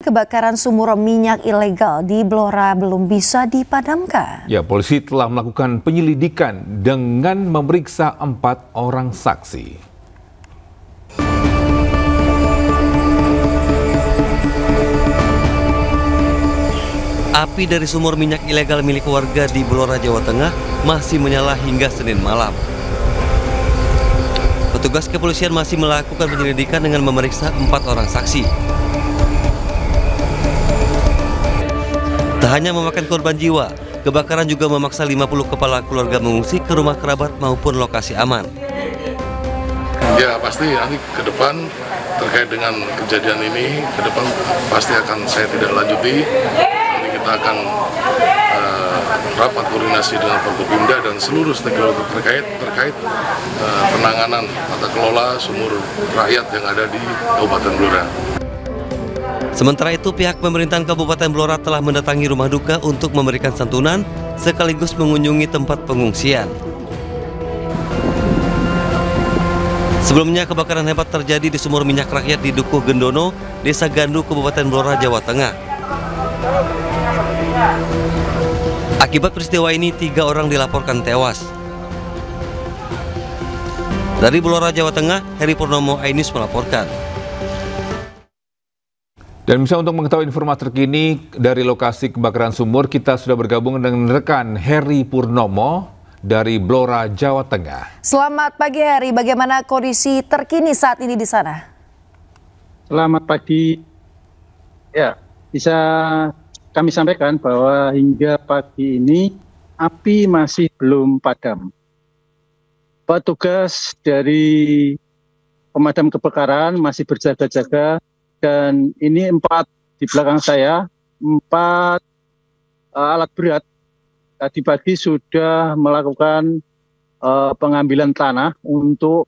kebakaran sumur minyak ilegal di Blora belum bisa dipadamkan. Ya, polisi telah melakukan penyelidikan dengan memeriksa 4 orang saksi. Api dari sumur minyak ilegal milik warga di Blora, Jawa Tengah masih menyala hingga Senin malam. Petugas kepolisian masih melakukan penyelidikan dengan memeriksa 4 orang saksi. Tak hanya memakan korban jiwa, kebakaran juga memaksa 50 kepala keluarga mengungsi ke rumah kerabat maupun lokasi aman. Ya pasti nanti ke depan terkait dengan kejadian ini, ke depan pasti akan saya tidak lanjuti. Nanti kita akan rapat koordinasi dengan Forkopimda dan seluruh stakeholder terkait penanganan tata kelola sumur rakyat yang ada di Kabupaten Blora. Sementara itu, pihak pemerintahan Kabupaten Blora telah mendatangi rumah duka untuk memberikan santunan sekaligus mengunjungi tempat pengungsian. Sebelumnya, kebakaran hebat terjadi di sumur minyak rakyat di Dukuh Gendono, Desa Gandu, Kabupaten Blora, Jawa Tengah. Akibat peristiwa ini, 3 orang dilaporkan tewas. Dari Blora, Jawa Tengah, Heri Purnomo, iNews melaporkan. Dan bisa untuk mengetahui informasi terkini dari lokasi kebakaran sumur, kita sudah bergabung dengan rekan Heri Purnomo dari Blora, Jawa Tengah. Selamat pagi Heri, bagaimana kondisi terkini saat ini di sana? Selamat pagi. Ya, bisa kami sampaikan bahwa hingga pagi ini api masih belum padam. Petugas dari pemadam kebakaran masih berjaga-jaga dan ini 4 di belakang saya, 4 alat berat tadi pagi sudah melakukan pengambilan tanah untuk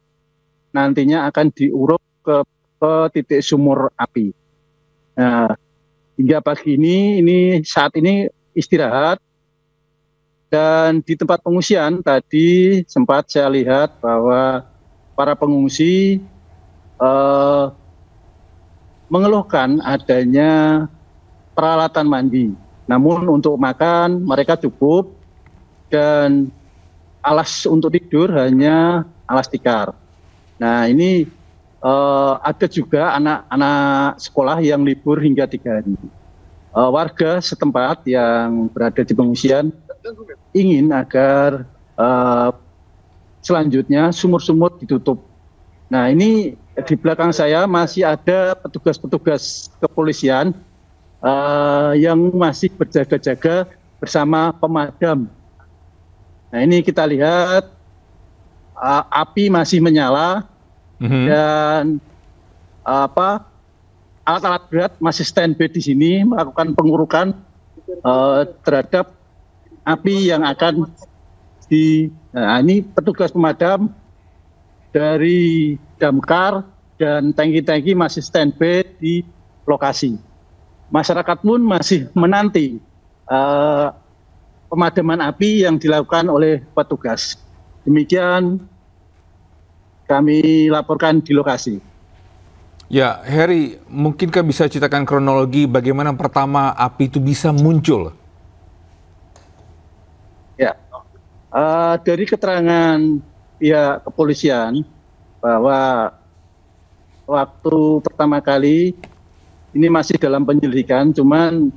nantinya akan diuruk ke titik sumur api. Nah, hingga pagi ini saat ini istirahat dan di tempat pengungsian tadi sempat saya lihat bahwa para pengungsi mengeluhkan adanya peralatan mandi. Namun untuk makan mereka cukup dan alas untuk tidur hanya alas tikar. Nah ini ada juga anak-anak sekolah yang libur hingga 3 hari. Warga setempat yang berada di pengungsian ingin agar selanjutnya sumur-sumur ditutup. Nah ini di belakang saya masih ada petugas-petugas kepolisian yang masih berjaga-jaga bersama pemadam. Nah ini kita lihat api masih menyala dan alat-alat berat masih standby di sini melakukan pengurukan terhadap api yang akan Nah ini petugas pemadam dari damkar dan tangki-tangki masih standby di lokasi. Masyarakat pun masih menanti pemadaman api yang dilakukan oleh petugas. Demikian kami laporkan di lokasi. Ya, Heri, mungkinkah bisa ceritakan kronologi bagaimana pertama api itu bisa muncul? Ya, dari keterangan pihak kepolisian bahwa waktu pertama kali ini masih dalam penyelidikan, cuman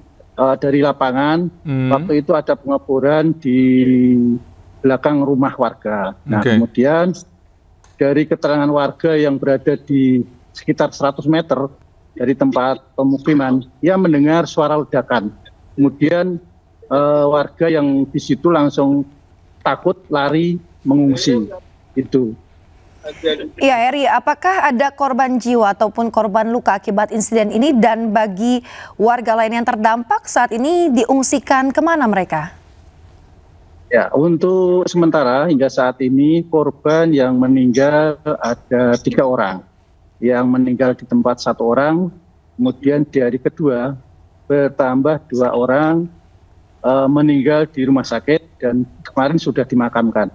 dari lapangan waktu itu ada pengeboran di belakang rumah warga. Nah, kemudian dari keterangan warga yang berada di sekitar 100 meter dari tempat pemukiman, ia mendengar suara ledakan. Kemudian warga yang di situ langsung takut lari mengungsi. Itu. Iya, Heri, apakah ada korban jiwa ataupun korban luka akibat insiden ini, dan bagi warga lain yang terdampak saat ini diungsikan kemana mereka? Ya, untuk sementara hingga saat ini korban yang meninggal ada 3 orang. Yang meninggal di tempat 1 orang, kemudian di hari kedua bertambah 2 orang meninggal di rumah sakit dan kemarin sudah dimakamkan.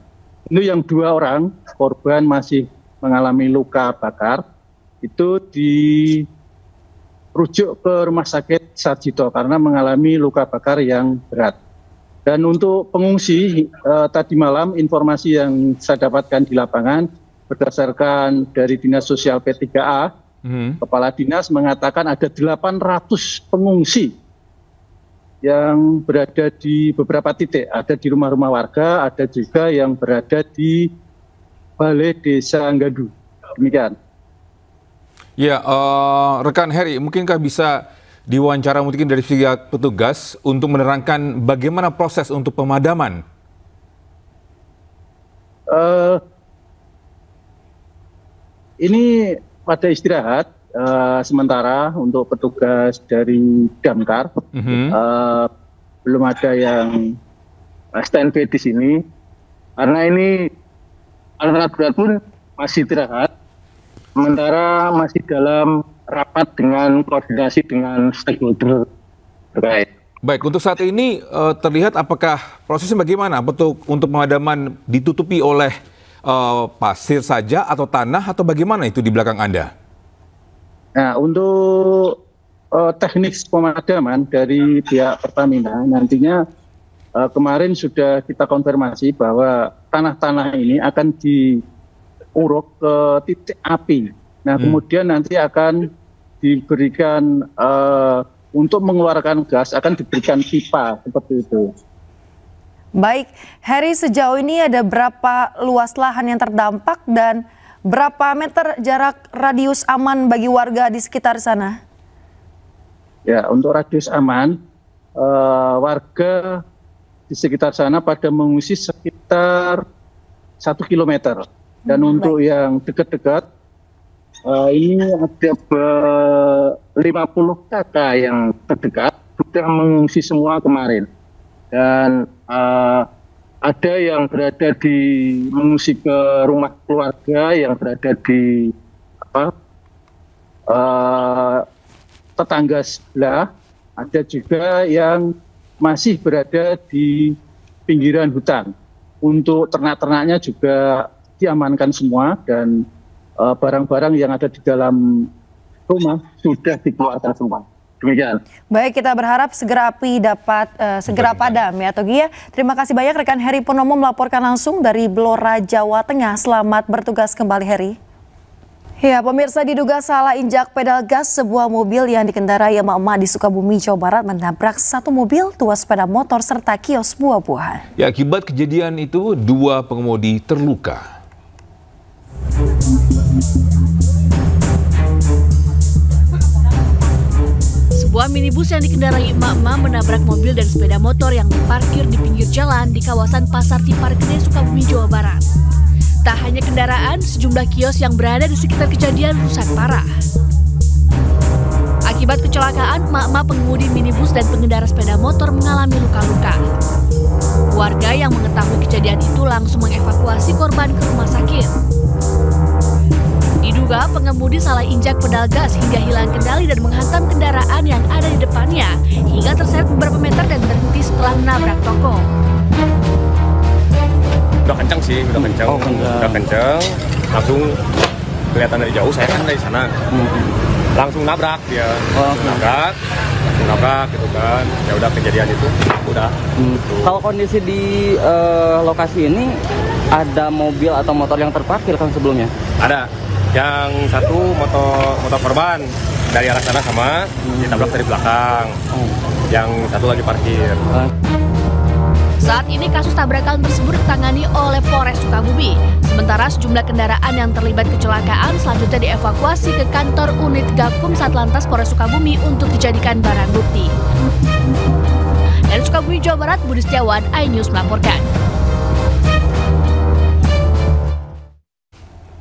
Itu yang 2 orang korban masih mengalami luka bakar, itu di rujuk ke Rumah Sakit Sarjito karena mengalami luka bakar yang berat. Dan untuk pengungsi, tadi malam informasi yang saya dapatkan di lapangan berdasarkan dari Dinas Sosial P3A, Kepala Dinas mengatakan ada 800 pengungsi yang berada di beberapa titik, ada di rumah-rumah warga, ada juga yang berada di Balai Desa Anggandu. Demikian. Ya, rekan Heri, mungkinkah bisa diwawancara mungkin dari pihak petugas untuk menerangkan bagaimana proses untuk pemadaman? Ini pada istirahat sementara untuk petugas dari Damkar. Belum ada yang standby di sini karena ini alat berat pun masih istirahat. Sementara masih dalam rapat dengan koordinasi dengan stakeholder terkait. Baik, untuk saat ini terlihat apakah prosesnya bagaimana? Betul untuk pemadaman ditutupi oleh pasir saja atau tanah atau bagaimana itu di belakang Anda? Nah, untuk teknik pemadaman dari pihak Pertamina nantinya kemarin sudah kita konfirmasi bahwa tanah-tanah ini akan diuruk ke titik api. Nah, kemudian nanti akan diberikan untuk mengeluarkan gas akan diberikan pipa seperti itu. Baik, Heri, sejauh ini ada berapa luas lahan yang terdampak dan berapa meter jarak radius aman bagi warga di sekitar sana? Ya, untuk radius aman, warga di sekitar sana pada mengungsi sekitar 1 kilometer. Dan untuk yang dekat-dekat, ini ada 50 KK yang terdekat, sudah mengungsi semua kemarin. Dan ada yang berada di mengungsi ke rumah keluarga yang berada di tetangga sebelah, ada juga yang masih berada di pinggiran hutan. Untuk ternak-ternaknya juga diamankan semua dan barang-barang yang ada di dalam rumah sudah dikeluarkan semua. Demikian. Baik, kita berharap segera api dapat segera padam ya, Togi ya. Terima kasih banyak rekan Heri Purnomo melaporkan langsung dari Blora, Jawa Tengah. Selamat bertugas kembali, Heri. Ya, pemirsa, diduga salah injak pedal gas, sebuah mobil yang dikendarai emak-emak di Sukabumi, Jawa Barat menabrak satu mobil, 2 sepeda motor serta kios buah-buahan. Ya, akibat kejadian itu 2 pengemudi terluka. Sebuah minibus yang dikendarai emak-emak menabrak mobil dan sepeda motor yang diparkir di pinggir jalan di kawasan Pasar Tipar Gede, Sukabumi, Jawa Barat. Tak hanya kendaraan, sejumlah kios yang berada di sekitar kejadian rusak parah. Akibat kecelakaan, emak-emak pengemudi minibus dan pengendara sepeda motor mengalami luka-luka. Warga yang mengetahui kejadian itu langsung mengevakuasi korban ke rumah sakit. Diduga pengemudi salah injak pedal gas hingga hilang kendali dan menghantam kendaraan yang ada di depannya hingga terseret beberapa meter dan berhenti setelah menabrak toko. Udah kenceng sih, udah kenceng, langsung kelihatan dari jauh, saya kan dari sana, langsung nabrak dia, nabrak gitu kan, ya udah kejadian itu, udah. Kalau kondisi di lokasi ini, ada mobil atau motor yang terparkir kan sebelumnya? Ada, yang satu motor korban dari arah sana sama, ditabrak dari belakang, yang satu lagi parkir. Saat ini kasus tabrakan tersebut ditangani oleh Polres Sukabumi. Sementara sejumlah kendaraan yang terlibat kecelakaan selanjutnya dievakuasi ke kantor unit Gakum Satlantas Polres Sukabumi untuk dijadikan barang bukti. Dari Sukabumi, Jawa Barat, Budi Setiawan, iNews melaporkan.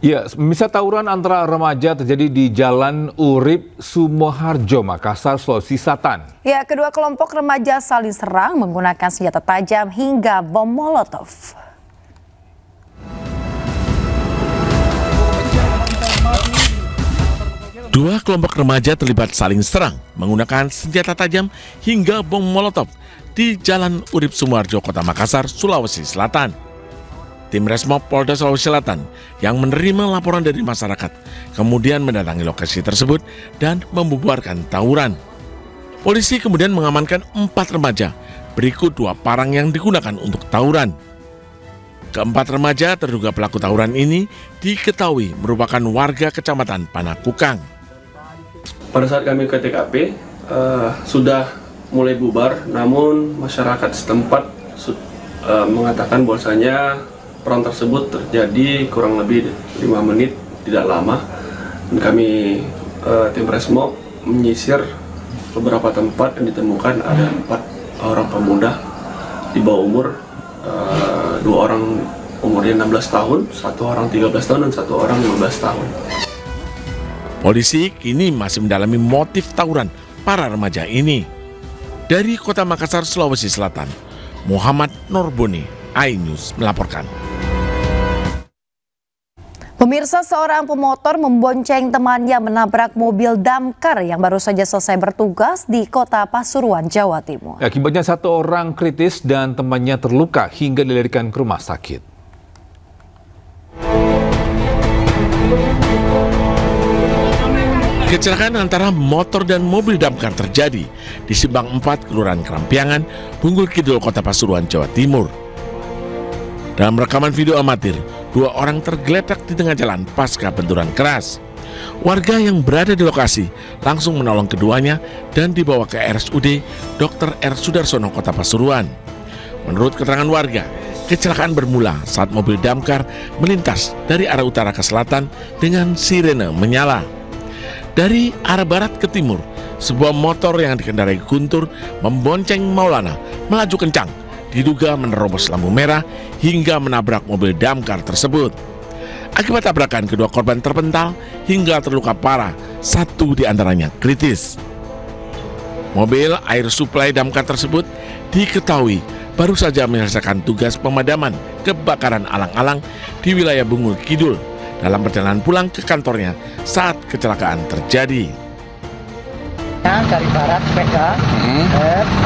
Ya, misal tawuran antara remaja terjadi di Jalan Urip Sumoharjo, Makassar, Sulawesi Selatan. Ya, kedua kelompok remaja saling serang menggunakan senjata tajam hingga bom molotov. Dua kelompok remaja terlibat saling serang menggunakan senjata tajam hingga bom molotov di Jalan Urip Sumoharjo, Kota Makassar, Sulawesi Selatan. tim Resmob Polda Sulawesi Selatan yang menerima laporan dari masyarakat kemudian mendatangi lokasi tersebut dan membubarkan tawuran. Polisi kemudian mengamankan 4 remaja, berikut 2 parang yang digunakan untuk tawuran. Keempat remaja terduga pelaku tawuran ini diketahui merupakan warga Kecamatan Panakukang. Pada saat kami ke TKP, sudah mulai bubar, namun masyarakat setempat mengatakan bahwasanya perang tersebut terjadi kurang lebih 5 menit, tidak lama. Dan kami tim Resmob menyisir beberapa tempat yang ditemukan ada 4 orang pemuda di bawah umur, 2 orang umurnya 16 tahun, 1 orang 13 tahun, dan 1 orang 15 tahun. Polisi kini masih mendalami motif tawuran para remaja ini. Dari Kota Makassar, Sulawesi Selatan, Muhammad Norboni, iNews melaporkan. Pemirsa, seorang pemotor membonceng temannya menabrak mobil damkar yang baru saja selesai bertugas di Kota Pasuruan, Jawa Timur. Akibatnya 1 orang kritis dan temannya terluka hingga dilarikan ke rumah sakit. Kecelakaan antara motor dan mobil damkar terjadi di Simpang 4, Kelurahan Kerampiangan, Bunggul Kidul, Kota Pasuruan, Jawa Timur. Dalam rekaman video amatir, 2 orang tergeletak di tengah jalan pasca benturan keras. Warga yang berada di lokasi langsung menolong keduanya dan dibawa ke RSUD Dr. R. Sudarsono, Kota Pasuruan. Menurut keterangan warga, kecelakaan bermula saat mobil damkar melintas dari arah utara ke selatan dengan sirene menyala. Dari arah barat ke timur, sebuah motor yang dikendarai Guntur membonceng Maulana melaju kencang, diduga menerobos lampu merah hingga menabrak mobil damkar tersebut. Akibat tabrakan, kedua korban terpental hingga terluka parah, 1 di antaranya kritis. Mobil air suplai damkar tersebut diketahui baru saja menyelesaikan tugas pemadaman kebakaran alang-alang di wilayah Bunggul Kidul dalam perjalanan pulang ke kantornya saat kecelakaan terjadi. Dari barat sepeda,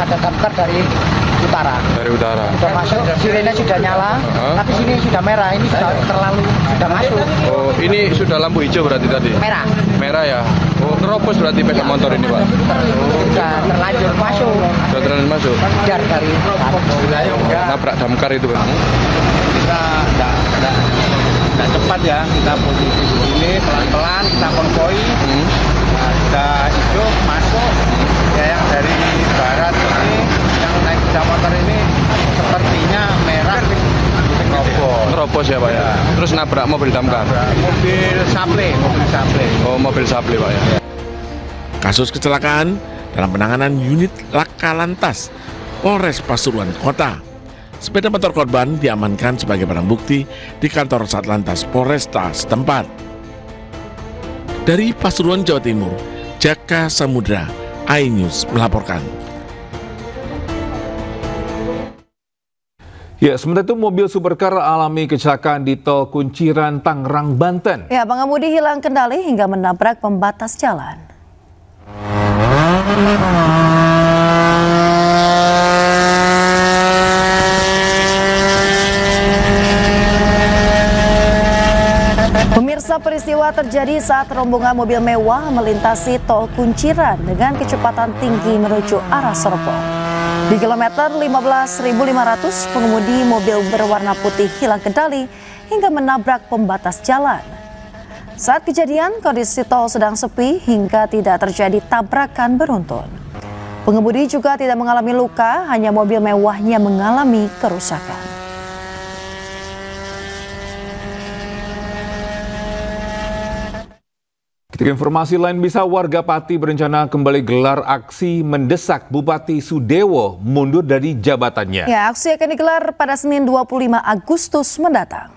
ada damkar dari utara. Dari utara. Sudah masuk, sirene sudah nyala, tapi sini sudah merah, ini sudah masuk. Oh, ini sudah lampu hijau berarti tadi? Merah. Merah ya? Oh, terobos berarti sepeda motor ini, Pak? Sudah terlanjur masuk. Sudah terlanjur masuk? Kejar dari nabrak damkar itu, Pak? Kita tidak cepat ya, kita posisi ini pelan-pelan, kita konvoi. Nah, kita hijau masuk, ya yang dari barat ini, yang naik sepeda motor ini sepertinya merah. Terobos ya, Pak ya? Terus nabrak mobil damkar? Mobil saple. Oh, mobil saple, Pak ya? Kasus kecelakaan dalam penanganan unit Laka Lantas Polres Pasuruan Kota. Sepeda motor korban diamankan sebagai barang bukti di kantor Satlantas Polresta setempat. Dari Pasuruan, Jawa Timur, Jaka Samudra, iNews melaporkan. Ya, sementara itu mobil supercar alami kecelakaan di Tol Kunciran, Tangerang, Banten. Ya, pengemudi hilang kendali hingga menabrak pembatas jalan. Pemirsa, peristiwa terjadi saat rombongan mobil mewah melintasi Tol Kunciran dengan kecepatan tinggi menuju arah Serpong. Di kilometer 15.500, pengemudi mobil berwarna putih hilang kendali hingga menabrak pembatas jalan. Saat kejadian, kondisi tol sedang sepi hingga tidak terjadi tabrakan beruntun. Pengemudi juga tidak mengalami luka, hanya mobil mewahnya mengalami kerusakan. Ketika informasi lain, bisa warga Pati berencana kembali gelar aksi mendesak Bupati Sudewo mundur dari jabatannya. Ya, aksi akan digelar pada Senin 25 Agustus mendatang.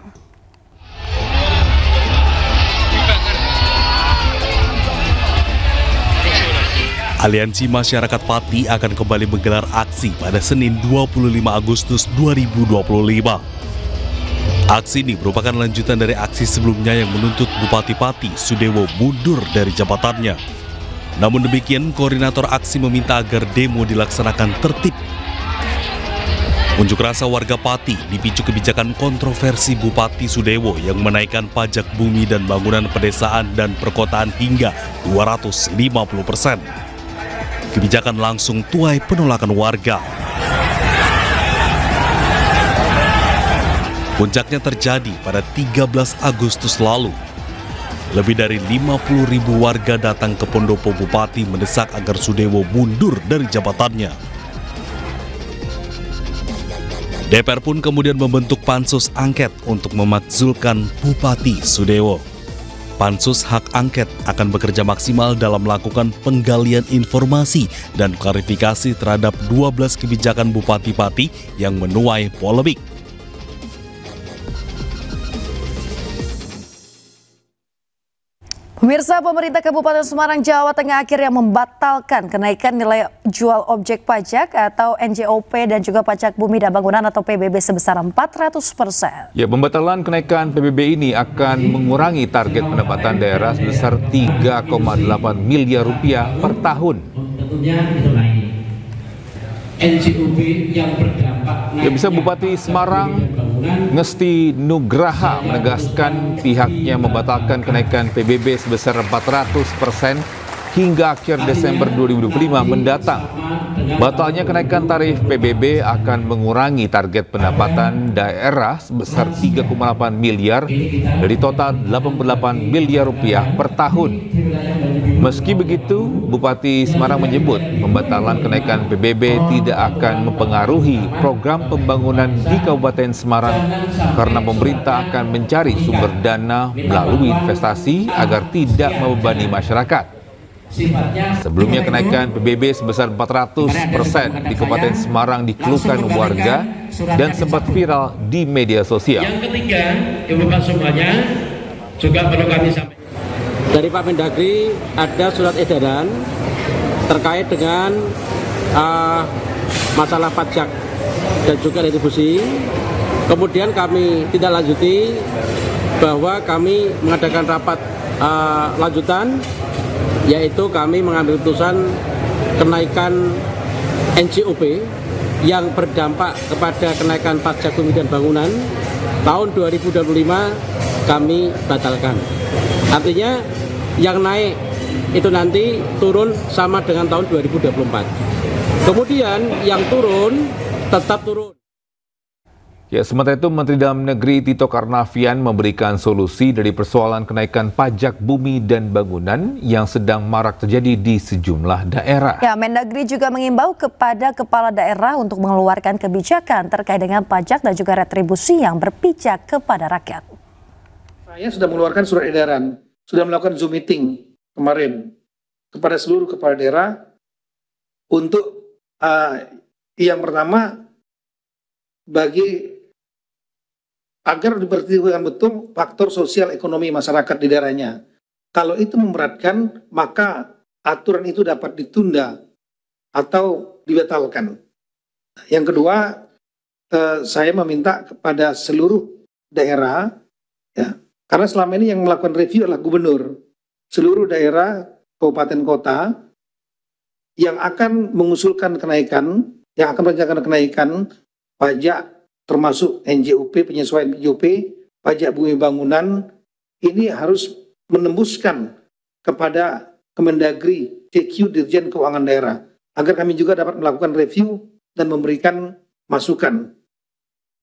Aliansi Masyarakat Pati akan kembali menggelar aksi pada Senin 25 Agustus 2025. Aksi ini merupakan lanjutan dari aksi sebelumnya yang menuntut Bupati Pati Sudewo mundur dari jabatannya. Namun demikian, koordinator aksi meminta agar demo dilaksanakan tertib. Unjuk rasa warga Pati dipicu kebijakan kontroversi Bupati Sudewo yang menaikkan pajak bumi dan bangunan pedesaan dan perkotaan hingga 250%. Kebijakan langsung tuai penolakan warga. Puncaknya terjadi pada 13 Agustus lalu. Lebih dari 50.000 warga datang ke pendopo Bupati mendesak agar Sudewo mundur dari jabatannya. DPR pun kemudian membentuk pansus angket untuk memakzulkan Bupati Sudewo. Pansus hak angket akan bekerja maksimal dalam melakukan penggalian informasi dan klarifikasi terhadap 12 kebijakan Bupati Pati yang menuai polemik. Pemirsa, pemerintah Kabupaten Semarang, Jawa Tengah akhirnya membatalkan kenaikan nilai jual objek pajak atau NJOP dan juga pajak bumi dan bangunan atau PBB sebesar 400%. Ya, pembatalan kenaikan PBB ini akan mengurangi target pendapatan daerah sebesar 3,8 miliar rupiah per tahun. NJOP yang berdampak. Ya, bisa Bupati Semarang Ngesti Nugraha menegaskan pihaknya membatalkan kenaikan PBB sebesar 400% hingga akhir Desember 2025 mendatang. Batalnya kenaikan tarif PBB akan mengurangi target pendapatan daerah sebesar 3,8 miliar dari total 88 miliar rupiah per tahun. Meski begitu, Bupati Semarang menyebut pembatalan kenaikan PBB tidak akan mempengaruhi program pembangunan di Kabupaten Semarang karena pemerintah akan mencari sumber dana melalui investasi agar tidak membebani masyarakat. Sebelumnya kenaikan PBB sebesar 400% di Kabupaten Semarang dikeluhkan warga dan sempat viral di media sosial. Yang ketiga, Ibu semuanya juga perlu kami sampaikan. Dari Pak Mendagri ada surat edaran terkait dengan masalah pajak dan juga retribusi. Kemudian kami tidak lanjuti bahwa kami mengadakan rapat lanjutan, yaitu kami mengambil keputusan kenaikan NJOP yang berdampak kepada kenaikan pajak bumi dan bangunan tahun 2025 kami batalkan. Artinya yang naik itu nanti turun sama dengan tahun 2024. Kemudian yang turun tetap turun. Ya, sementara itu Menteri Dalam Negeri Tito Karnavian memberikan solusi dari persoalan kenaikan pajak bumi dan bangunan yang sedang marak terjadi di sejumlah daerah. Ya, Mendagri juga mengimbau kepada kepala daerah untuk mengeluarkan kebijakan terkait dengan pajak dan juga retribusi yang berpijak kepada rakyat. Saya sudah mengeluarkan surat edaran, sudah melakukan Zoom meeting kemarin kepada seluruh kepala daerah untuk yang pertama agar diperhatikan betul faktor sosial ekonomi masyarakat di daerahnya. Kalau itu memberatkan, maka aturan itu dapat ditunda atau dibatalkan. Yang kedua, saya meminta kepada seluruh daerah, ya, karena selama ini yang melakukan review adalah gubernur. Seluruh daerah, kabupaten kota yang akan mengusulkan kenaikan, yang akan merencanakan kenaikan pajak termasuk NJOP, penyesuaian NJOP, pajak bumi bangunan, ini harus menembuskan kepada Kemendagri, CQ, Dirjen Keuangan Daerah, agar kami juga dapat melakukan review dan memberikan masukan.